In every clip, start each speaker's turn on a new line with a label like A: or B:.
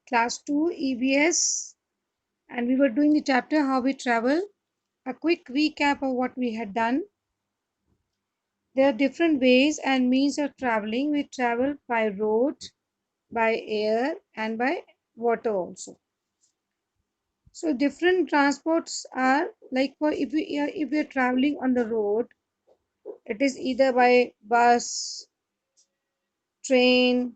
A: Class 2 EBS, and we were doing the chapter How We Travel. A quick recap of what we had done. There are different ways and means of traveling. We travel by road, by air, and by water also. So different transports are like for if we are traveling on the road, it is either by bus, train,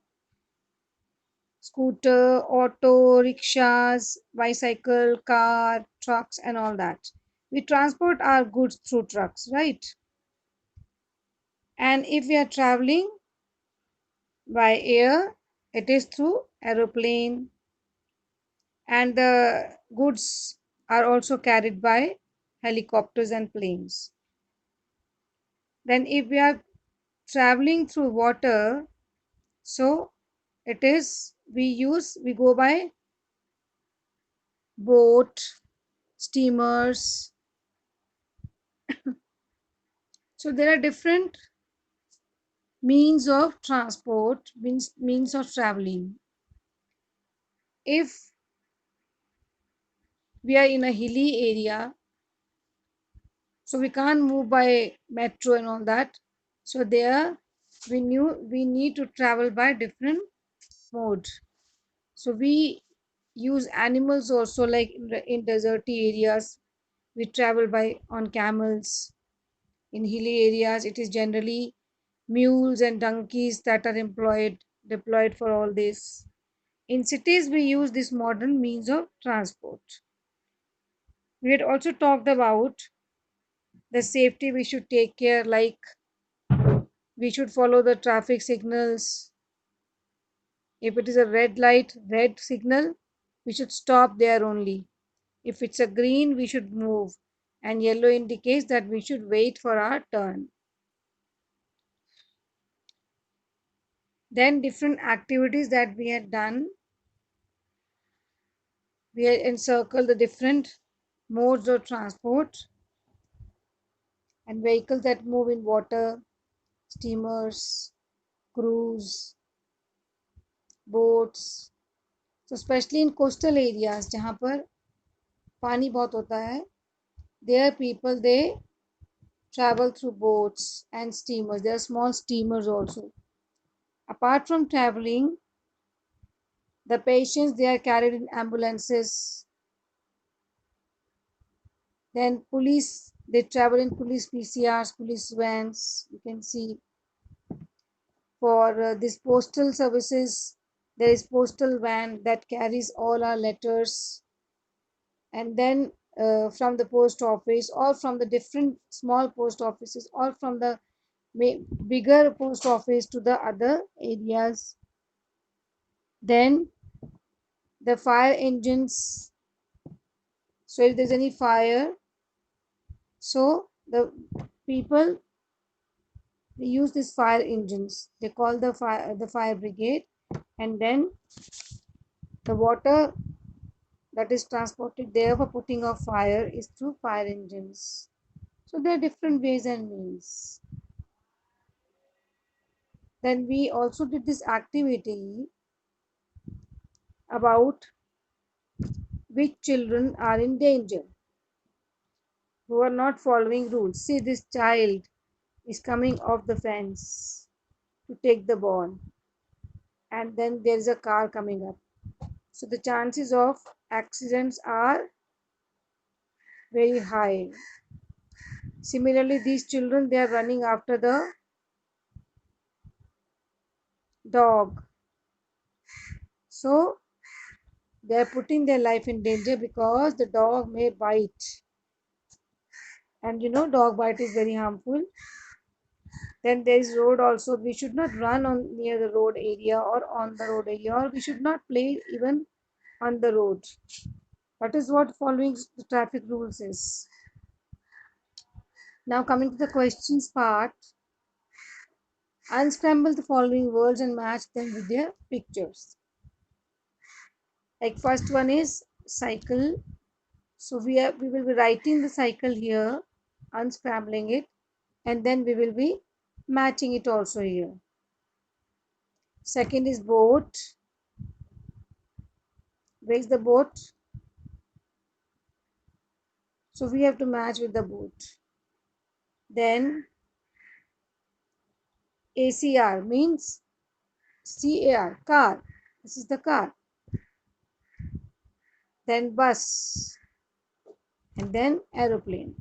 A: scooter, auto, rickshaws, bicycle, car, trucks, and all that. We transport our goods through trucks, right? And if we are traveling by air, it is through aeroplane, and the goods are also carried by helicopters and planes. Then, if we are traveling through water, so it is we go by boat, steamers. So there are different means of transport, means of traveling. If we are in a hilly area, so we can't move by metro and all that. So there we need to travel by different mode. So we use animals also, like in deserty areas we travel by on camels. In hilly areas it is generally mules and donkeys that are employed deployed for all this. In cities we use this modern means of transport. We had also talked about the safety. We should take care, like we should follow the traffic signals. If it is a red signal, we should stop there only. If it's a green, we should move, and yellow indicates that we should wait for our turn. Then different activities that we had done, we had encircled the different modes of transport and vehicles that move in water, steamers, cruise, boats. So especially in coastal areas जहाँ पर पानी बहुत होता है, there people they travel through boats and steamers. There are small steamers also. Apart from traveling, the patients they are carried in ambulances. Then police they travel in police PCRs, police vans. You can see for this postal services, there is postal van that carries all our letters, and then from the post office or from the different small post offices or from the bigger post office to the other areas. Then the fire engines. So if there's any fire, so the people they use these fire engines. They call the fire brigade, and then the water that is transported there for putting out fire is through fire engines. So there are different ways and means. Then we also did this activity about which children are in danger, who are not following rules. See, this child is coming off the fence to take the ball, and then there is a car coming up. So the chances of accidents are very high. Similarly, these children they are running after the dog. So they are putting their life in danger because the dog may bite. And you know, dog bite is very harmful. Then there is road also. We should not run on near the road area or on the road area, or we should not play even on the road. That is what following the traffic rules is. Now coming to the questions part, unscramble the following words and match them with their pictures. Like first one is cycle. So we will be writing the cycle here, unscrambling it, and then we will be matching it also here. Second is boat. Where's the boat? So we have to match with the boat. Then ACR means CAR, car. This is the car. Then bus. And then aeroplane.